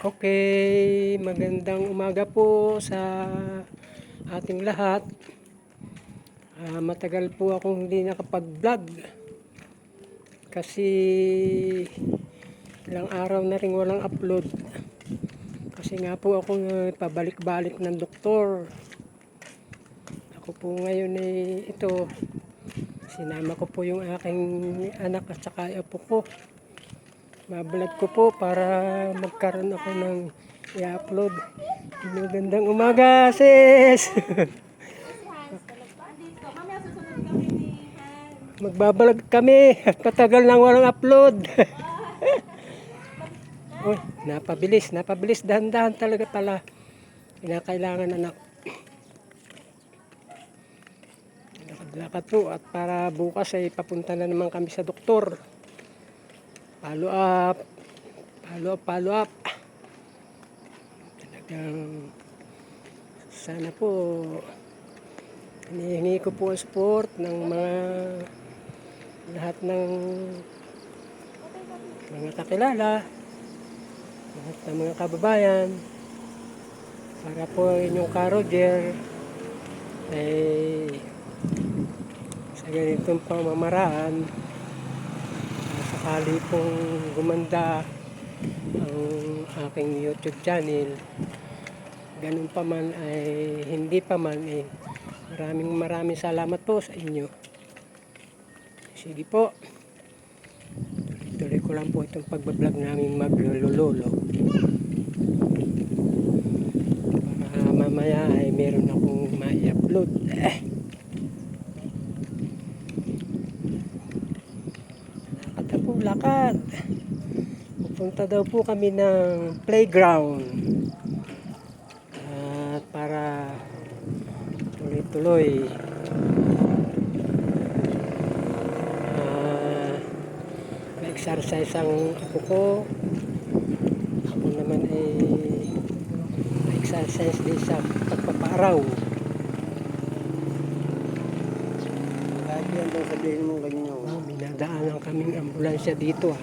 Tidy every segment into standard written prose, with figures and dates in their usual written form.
Okay, magandang umaga po sa ating lahat. Matagal po akong hindi nakapag-vlog kasi ilang araw na rin walang upload. Kasi nga po ako pabalik-balik ng doktor. Ako po ngayon ito, sinama ko po yung aking anak at saka apo ko. Babalag ko po para magkaroon ako ng i-upload. Magandang umaga, sis! Magbabalag kami at patagal nang walang upload. Uy, napabilis, dahan-dahan talaga pala. Kinakailangan anak. Lakad po at para bukas ay papunta na naman kami sa doktor. Follow up. Talagang sana po hinihingi ko po ang support ng lahat ng mga kakilala, lahat ng mga kababayan, para po inyong ka-Roger ay sa ganitong pamamaraan sakali pong gumanda ang aking YouTube channel, ganun pa man ay hindi pa man maraming salamat po sa inyo. Sige po, tuloy ko lang po itong pagbablog namin maglulolo para mamaya ay meron akong ma-upload. Lakad. Pupunta daw po kami ng playground at para tuloy-tuloy ma-exercise ang apo ko. Ako naman ay ma-exercise din sa pagpapaaraw. Kahit yan daw sabihin mo ganyan. Minadaanan kaming ambulansya dito.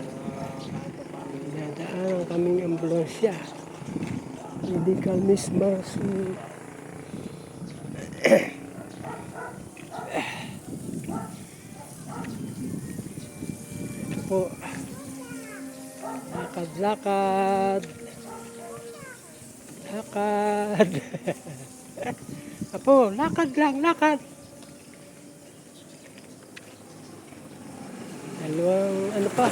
Minadaanan kaming ambulansya. Medical Miss Marcy. Ito po. Lakad. Apo, lakad lang. Dalawang ano pa.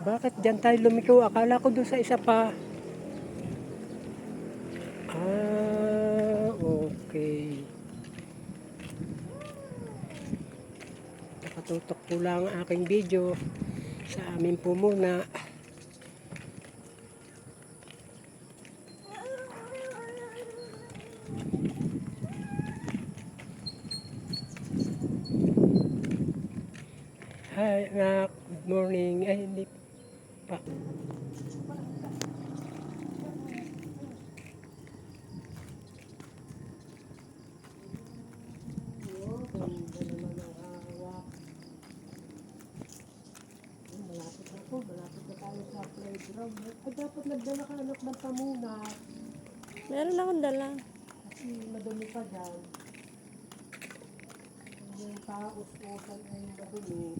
Bakit dyan tayo lumiko? Akala ko doon sa isa pa. Okay. Nakatutok po lang ang aking video sa amin po muna. Hi anak, good morning. Ay hindi pa. Malapit na tayo sa playground. Ay dapat nagdala ka anak ng pamunat. Meron akong dala. Kasi madumi pa dyan. Yung taos-osan ay madumi.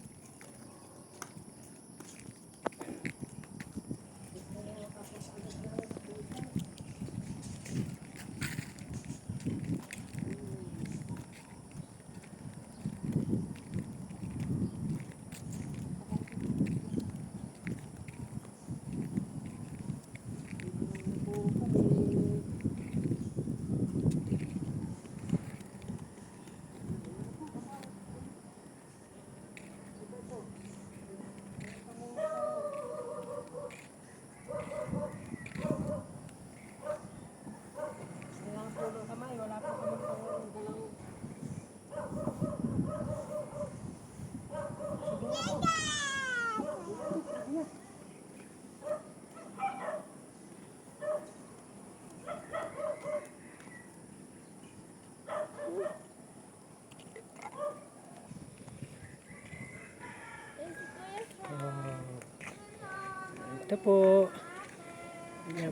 Ito po,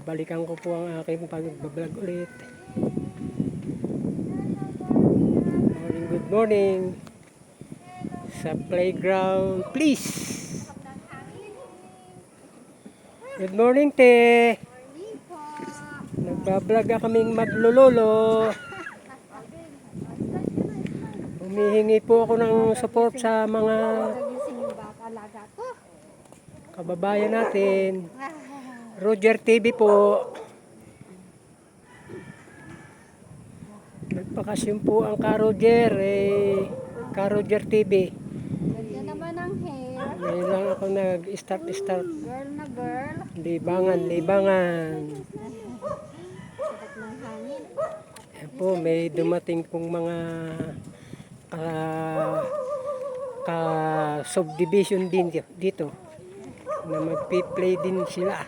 balikan ko po ang aking pag-vlog ulit. Good morning. Sa playground, please. Good morning, te. Nagbablog kaming maglulolo. Humihingi po ako ng support sa mga kababayan natin. Roger TV po. Nagpakasyon po ang Ka-Roger, Ka-Roger TV. Ganda naman ang hair. Ngayon lang ako nag-start. Girl na girl. Libangan. Sarap ng hangin. Ayan po, may dumating pong mga subdivision din dito na magpi-play din sila.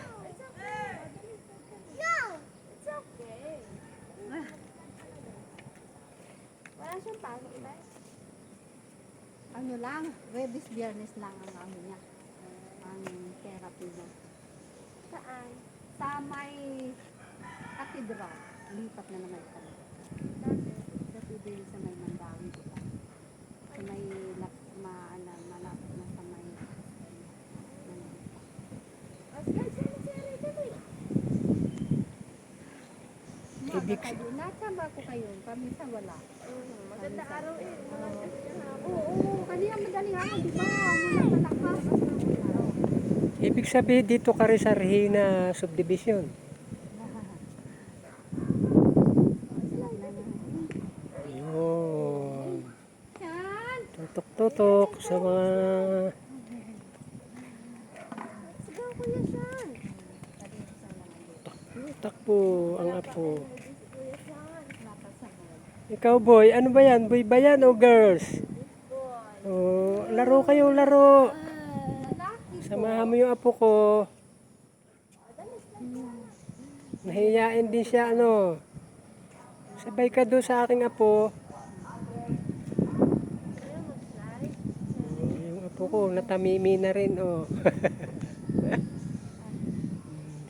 Wala siyang pasok ba? Ano lang, Webis Biyernes lang ang ano niya. Ang therapy niya. Saan? Sa may katedral. Lipat na naman kami. Dati din sa may Mandawi, diba? Sa may malapit na sa may Ibig Nasama ko kayo, pamisa wala. Maganda araw eh. Oo, kanina madaling araw, di ba? Muna malakas. Ibig sabihin dito ka rin sa Regina Subdivision. Ayun. Yan! Tutok-tutok sa mga Sigaw ko yan siyan. takbo ang apo. Ikaw boy, ano ba yan? Boy ba yan o girls? Oh, laro kayo, laro. Samahan mo yung apo ko. Nahiyain din siya, ano. Sabay ka doon sa aking apo. Yung apo ko, natamimi na rin, oh.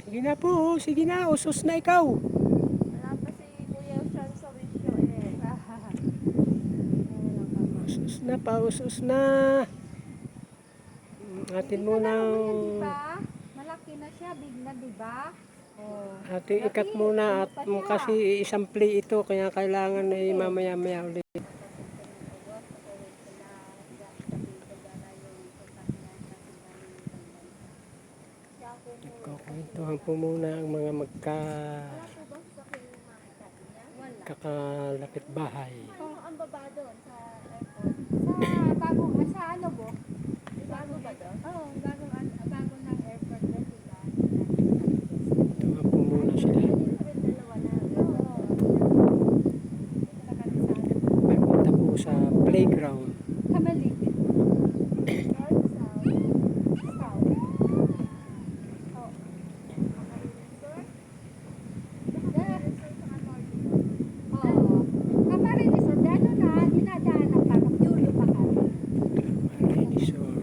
Sige na po, sige na, usos na ikaw. Wala pa si Kuya Sean sa wisyo eh. Usos na pa, usos na. Atin mo ng... Diba? Malaki na siya, big na, diba? Oh. Ating ikat muna at kasi isang play ito, kaya kailangan ay mamaya-maya ulit. Kukwentuhan po muna ang mga kakalapit bahay. Kung ang baba doon sa airport. Sa bagong, sa ano bo? Bago ba doon? Oo, bago ng airport na diba? Kwentuhan po muna sila. Dalawa na. Oo. Papunta po sa playground. Kamalik. North, south. South. Oh. Oo. Kapag resort, ano na, dinadaan ng parang yuyo pa kami. Resort.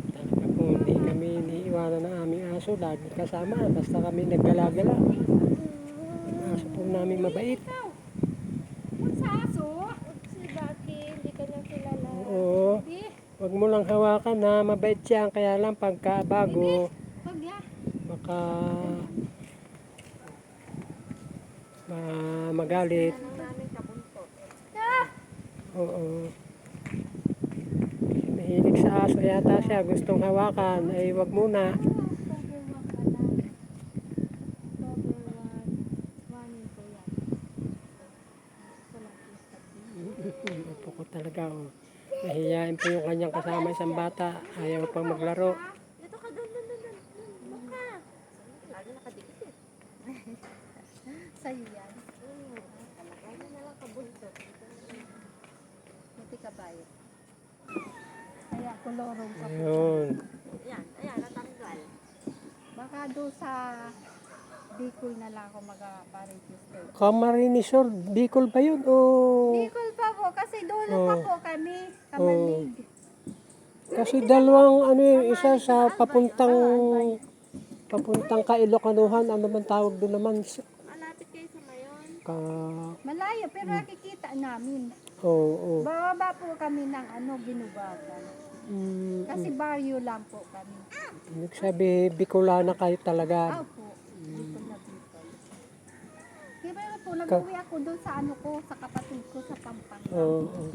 Talaga po, hindi kami iniiwanan ng aming aso. Lagi kasama, basta kami naggalagala. Ang aso po namin mabait. Sa aso? Si Baki, hindi ka niya kilala. Oo. Huwag mo lang hawakan ha, mabait siya. Kaya lang pagka bago, Huwag ya. baka magalit. Anong namin kabuntot. Oo. Mahilig sa aso yata siya. Gustong hawakan. Ay wag muna. Opo ko talaga. Oh. Nahihiyain po yung kanyang kasama isang bata. Ayaw pang maglaro. Dito ka doon. Mukha. Lagi nakadikit eh. Sa'yo yan. Talaga na lang kabuntot. Kulorong pa po. Ayun. Ayan, natanggal. Baka doon sa Bicol na lang ako mag-register. Camarines Sur, Bicol ba yun? O... Bicol pa po, kasi dulo pa po kami. Kamalig. Kasi dalawang ano yun, isa sa papuntang Kailocanuhan, ano man tawag doon naman. Malapit kayo sa Mayon. Ka... Malayo, pero nakikita namin. Oo. Bababa po kami ng Ginubagan. Kasi baryo lang po kami. Ibig sabi, Bicolana kayo talaga. Po, Bicol na Bicol. Kaya po, nag-uwi ako doon sa sa kapatid ko sa Pampanga. Oo.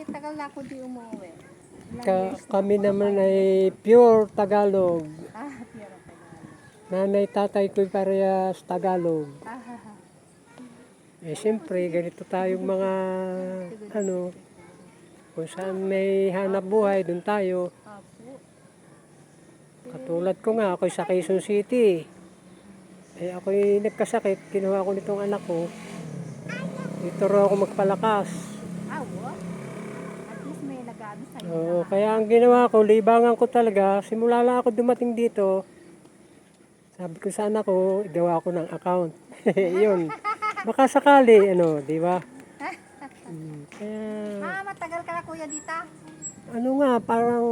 Tagal na ako di umuwi. Ilang years na Kami po. naman ay pure Tagalog. Pira Tagalog. Nanay, tatay ko parehas Tagalog. Siyempre, ganito tayong mga, kung saan may hanap buhay, doon tayo. Apo. Katulad ko nga, ako'y sa Quezon City. Ako'y nagkasakit, kinuha ko nitong anak ko. Dito raw ako magpalakas. At least may nag-ano sa'yo. Oo, kaya ang ginawa ko, libangan ko talaga. Simula lang ako dumating dito. Sabi ko sa anak ko, gawa ko ng account. Yun. Baka sakali, di ba? Kaya, Matagal ka na kuya dito? ano nga, parang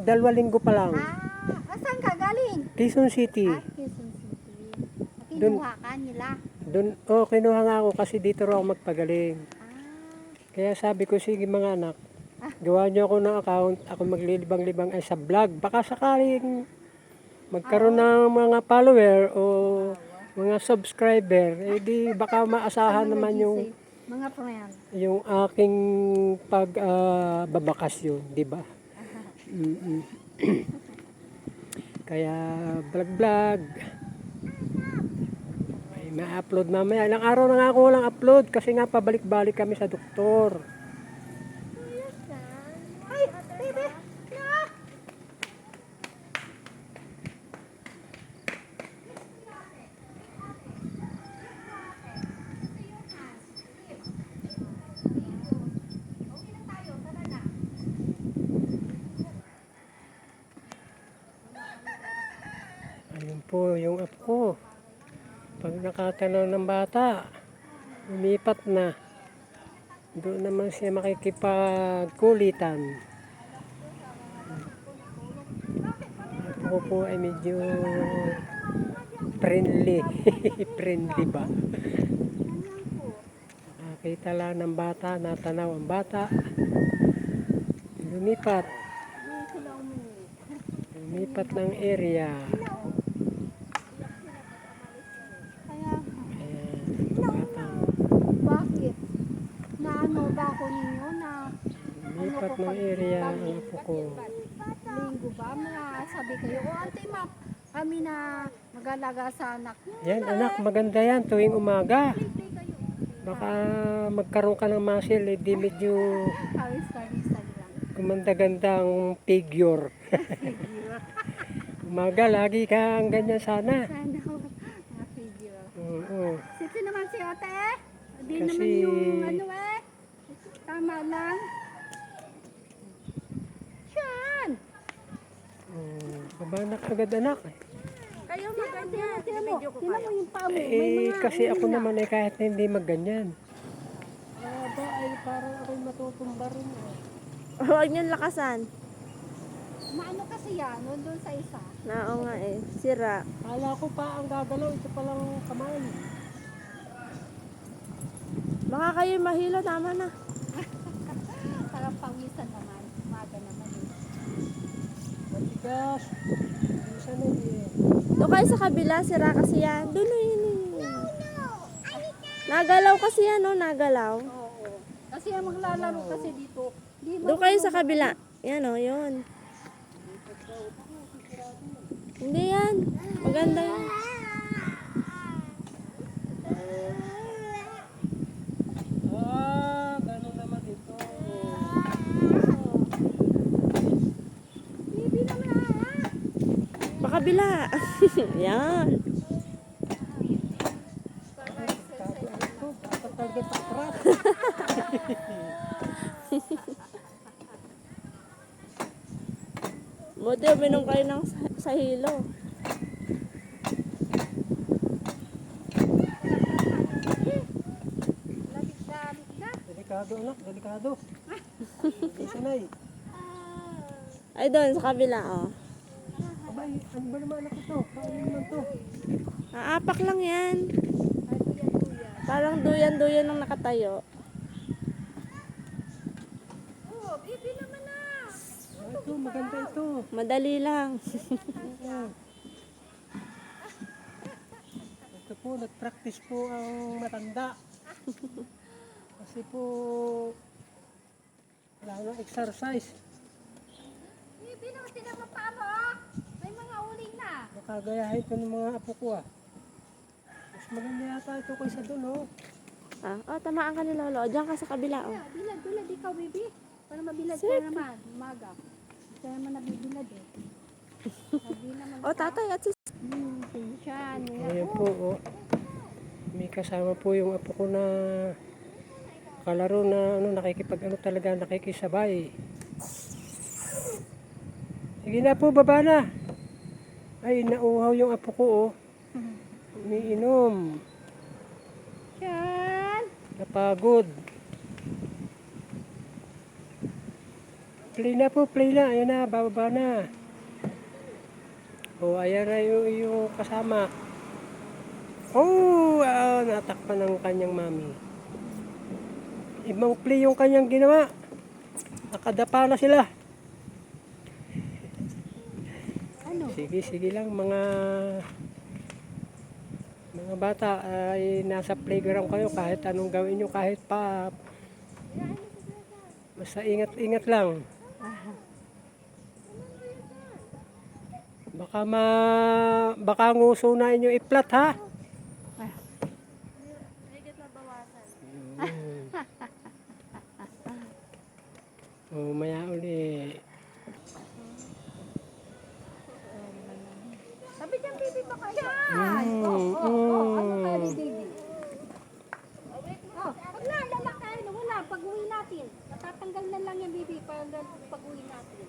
2 linggo pa lang. Saan ka galing? Quezon City. Quezon City. Kinuha ka nila. Doon, kinuha nga ako kasi dito raw ako magpagaling. Kaya sabi ko, sige mga anak, gawa niyo ako ng account, ako maglilibang-libang ay sa vlog. Baka sakaling magkaroon ng mga follower o mga subscriber, di baka maasahan naman yung Mga friend. yung aking pagbabakasyon, di ba? Kaya vlog. May ma-upload mamaya. Ilang araw na nga ako walang upload kasi nga pabalik-balik kami sa doktor. Ay, baby! Ayun po yung apo ko. Pag nakatanaw ng bata, lumipat na. Doon naman siya makikipagkulitan. Apo ko po ay medyo friendly. Friendly ba? Nakakita lang ng bata, natanaw ang bata. Lumipat. Lumipat ng area. Kaya, Batang bakit? Naano ba ako ninyo na lumipat ng area ang apo ko. linggo ba? Mga sabi kayo, ante ma, kami na mag-alaga sa anak niyo. Yan anak, maganda yan tuwing umaga. Baka magkaroon ka ng muscle, di medyo Kawis-kawisan lang. gumanda-gandang figure. Umaga, lagi kang ganyan sana. Sana mga figure. Oo. Sito naman si ate. Di Kasi- naman yung tama lang. Yan! Babanak agad anak. Kayo maganyan. Tinan mo, Video ko tinan kayo. mo yung paa mo. May mga Kasi ako naman kahit na hindi magganyan. Ba ay parang ako'y matutumba rin. Huwag niyong lakasan. Maano kasi yan, no, doon sa isa. Oo nga sira. Kala ko pa ang gagalaw, ito palang kamay. Baka kayo mahilo, tama na. Parang pawisan naman. Umaga naman eh. Matigas. Isa na eh. Doon kayo sa kabila, sira kasi yan. Doon yun. Nagalaw kasi yan, no? Nagalaw. Oo. Kasi ang maglalaro kasi dito. Di ba? Doon kayo sa kabila. Yan, o, yun. Hindi yan. Maganda yan. Ganun naman ito. Bibi naman Pakabila. Yan. Talaga pakrap. Buti uminom kayo ng sa hilo. Lamig na. Delikado anak, delikado. Hindi sanay. Ay, doon, sa kabila, oh. Abay, ano ba naman anak ito? Paano naman to? Aapak lang yan. Ay, tuya-tuya. Parang duyan-duyan nung nakatayo. Oh, bibi naman na. Ito, maganda ito. Madali lang. Ito po, nag-practice po ang matanda. Kasi po, wala nang exercise. Bibi naman, tinan mo pa mo. May mga uling na. Makagayahin ko ng mga apo ko ah. Mas maganda yata ito kaysa doon oh. Tamaan ka ni Lolo. Diyan ka sa kabila, oh. Bilad, ikaw, bibi. Para mabilad ka Sige. naman. Umaga. Kaya naman nabibilad eh. Sabi naman Oh, tatay at sis. Siyan. Ngayon po oh. May kasama po yung apo ko na kalaro na talaga nakikisabay. Sige na po, baba na. Ay, nauhaw yung apo ko oh. Umiinom. Siyan. Napagod. Play na po, play na. Ayan na, bababa na. O, ayan na yung kasama. Oh, natakpan ng kanyang mami. Ibang play yung kanyang ginawa. Nakadapa na sila. Ano? Sige lang mga bata ay nasa playground kayo kahit anong gawin nyo kahit pa basta ingat lang. Baka nguso na inyo i-flat ha. Maya uli. Sabi dyan, bibi pa kayo. Yan. Ano kaya ni bibi? Wag na, lalakayin. Wala, pag-uwi natin. Natatanggal na lang yung bibi pag-uwi natin.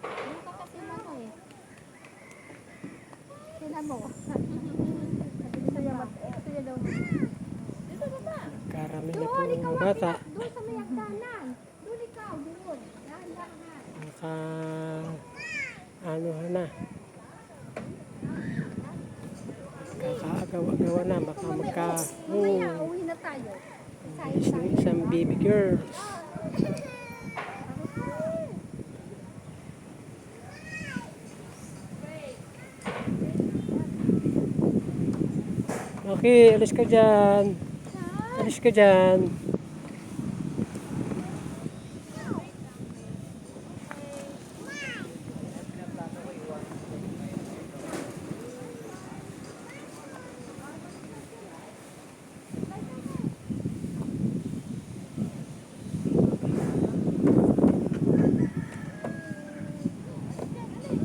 Ano ka kasi ano eh. Sina mo. Sa'yo daw. Dito ba? Karami na po Doon, ikaw ang ang bata. doon sa may hagdanan. Doon ikaw, doon. Dahan-dahan. Ano na. Kakaagaw-agawa na. Baka Mamaya, uwi na tayo. isang baby girl. Okay, alis ka dyan. Alis ka dyan.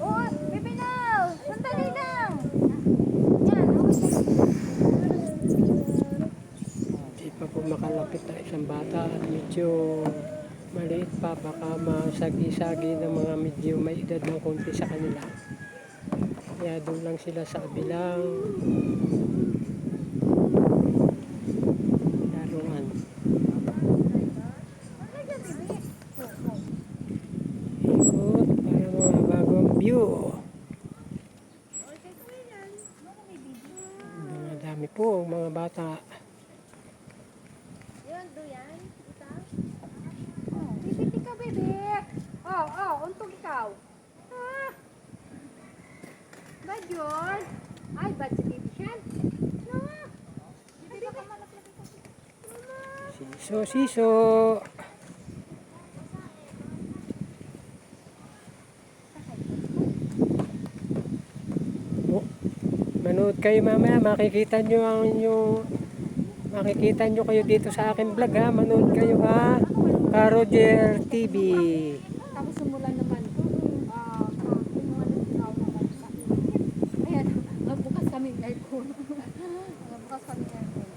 Oh, bibi na! Sandali lang! Yan, Hindi pa po makalapit na isang bata at medyo maliit pa. Baka masagi-sagi ng mga medyo may edad ng konti sa kanila. Kaya doon lang sila sa kabilang laruan. Ikot para mga bagong view. Mga dami po ang mga bata. Bibit ikaw, bibi. Untog ikaw. Ah. Bad yun? Ay, bad si bibi siyan. Ah. Bibi ka malapit ito. Siso. Oh, manood kayo mamaya, makikita nyo kayo dito sa aking vlog ha. Manood kayo ha. Roger TV. Tapos sumulan naman. Ayan, bukas kami aircon. Bukas kami aircon.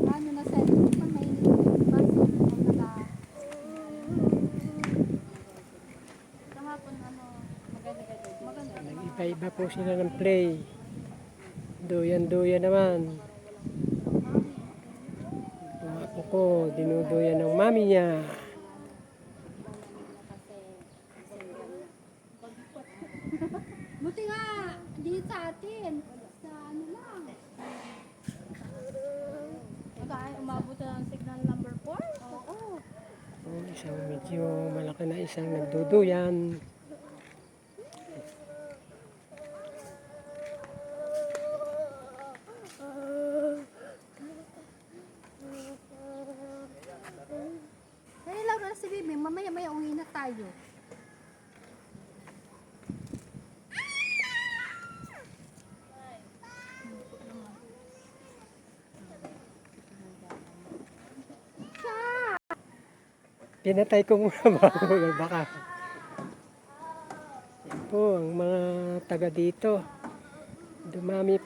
Ano na sa pang mainit. Pasok. Iba-iba po sila ng play. Duyan-duyan naman. Yung apo ko, dinuduyan ng mami niya. Buti nga, di sa atin. Sa ano lang. Kaya umabot na ng signal number 4? Oo. Isang medyo malaki na isang nagduduyan. Kaya lang na si Bibi, mamaya-maya uwi na tayo. Pinatay ko muna bago baka. Yan po ang mga taga dito. Dumami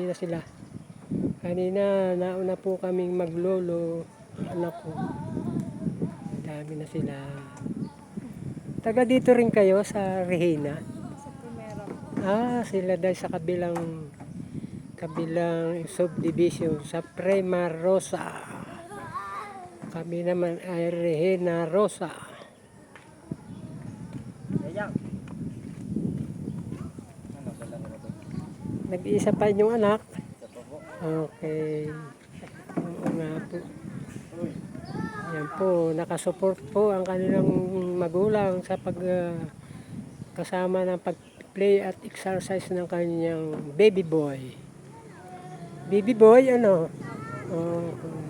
na sila. Kanina nauna po kaming maglolo, anak ko. Dami na sila. Taga dito rin kayo sa Regina? Sa primera. Sila dahil sa kabilang subdivision sa Prima Rosa. Kami naman ay Regina Rosa. Sayang. Ano, dala ko na to? Nag-iisa pa yung anak. Isa pa po. Okay. Oo nga po. Yan po, nakasupport po ang kanilang magulang sa kasama ng pag-play at exercise ng kanyang baby boy. Baby boy, ano? Okay.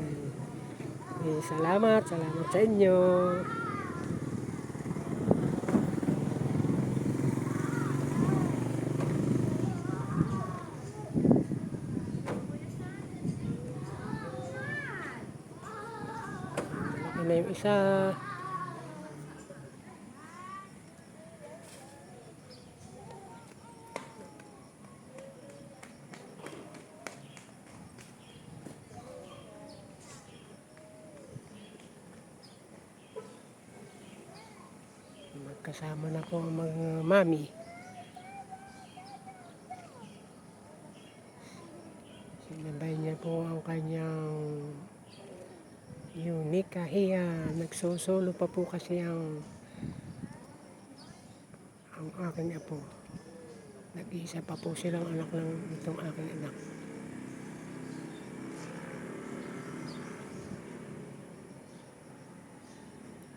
Salamat sa inyo. Malaki na yung isa. Magkasama na po ang mga mami. Sinabay niya po ang kanyang unique kahiya. Nagsosolo pa po kasi ang aking apo. Nag-iisa pa po silang anak ng itong aking anak.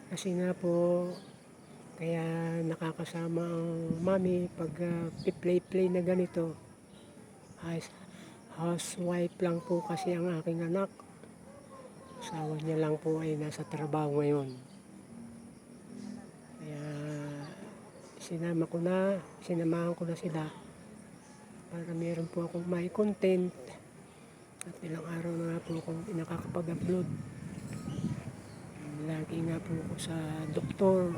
Kasi nga po, kaya nakakasama ang mami pag play na ganito. Housewife lang po kasi ang aking anak. Asawa niya lang po ay nasa trabaho ngayon. Kaya sinamahan ko na sila para meron po akong may content. At ilang araw na nga po akong nakakapag-upload. Lagi nga po ako sa doktor.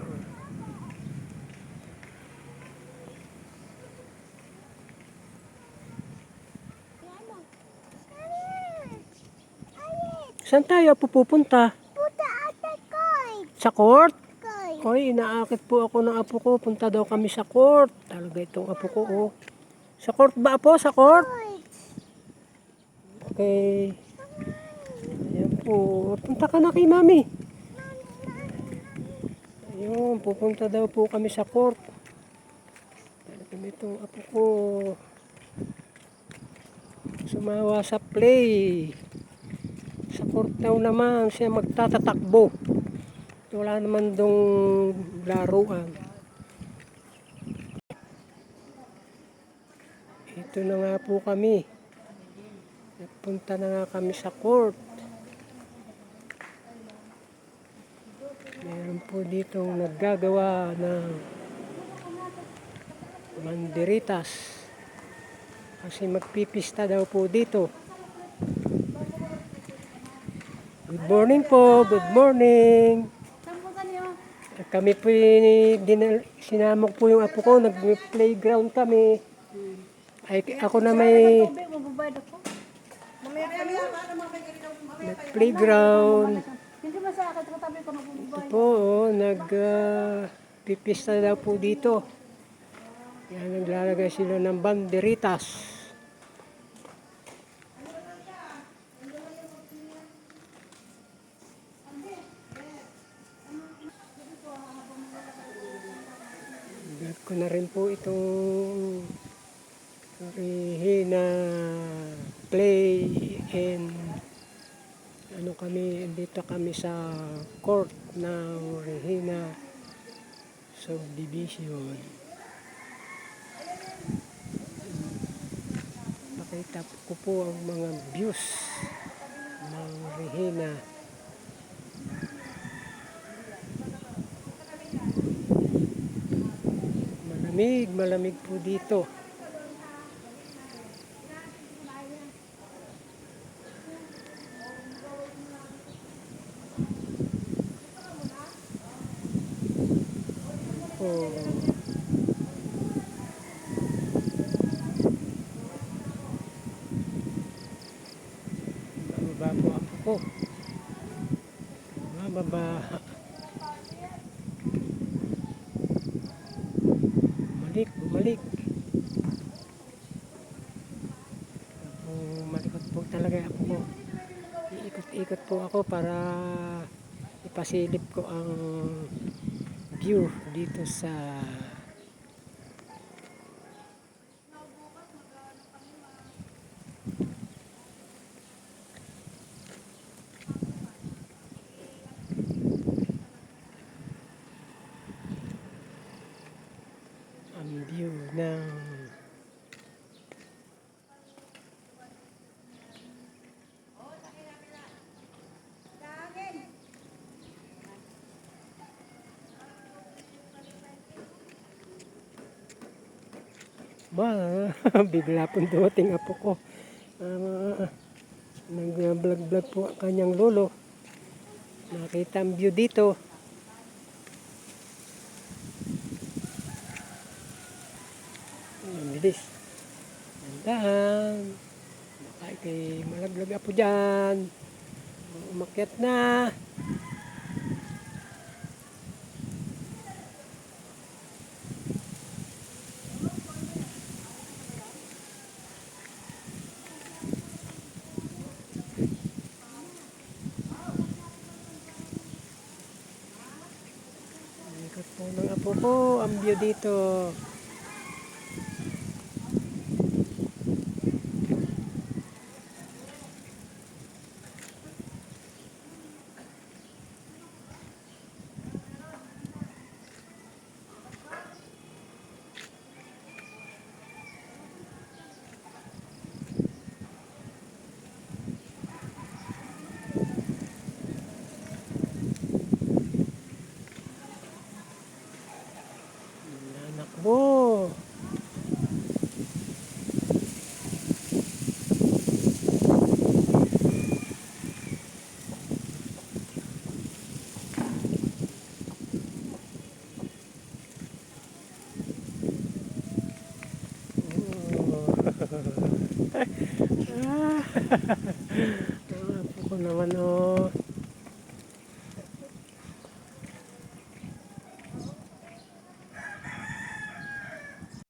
Saan tayo pupunta? Sa court? Oy, inaakit po ako ng apo ko. Punta daw kami sa court. Talaga itong apo ko, oh. Sa court ba, apo? Sa court? Okay. Ayan po. Punta ka na kay mami. Ayun, pupunta daw po kami sa court. Talaga itong apo ko. Sumawa sa play. Sa court daw naman siya magtatatakbo. Wala naman dong laruan. Ito na nga po kami. Nagpunta na nga kami sa court. Meron po dito naggagawa ng banderitas. Kasi magpipista daw po dito. Good morning po, good morning. Kami po, sinama ko po yung apo ko, nag-playground kami. Ay, ako na may nag-playground. Hindi masakit ko tabi ko Ito po, pipista daw po dito. Yan, naglalagay sila ng banderitas. Gagawin ko na rin po itong Regina Clay and ano kami, dito kami sa court ng Regina Subdivision. Pakita ko po ang mga views ng Regina. Malamig po dito. Oh. Bababa po ako. Bababa. Bumalik. Malikot po talaga ako. Iikot-ikot po ako para ipasilip ko ang view dito sa ang view ng bigla pong dumating apo ko. Nag-vlog po ang kanyang lolo. Nakita ang view dito. Ang bilis. Dandahan. Baka kay malaglag apo dyan. Umakyat na. Ikot po ng apo ko ang view dito. Anak mo. Oh.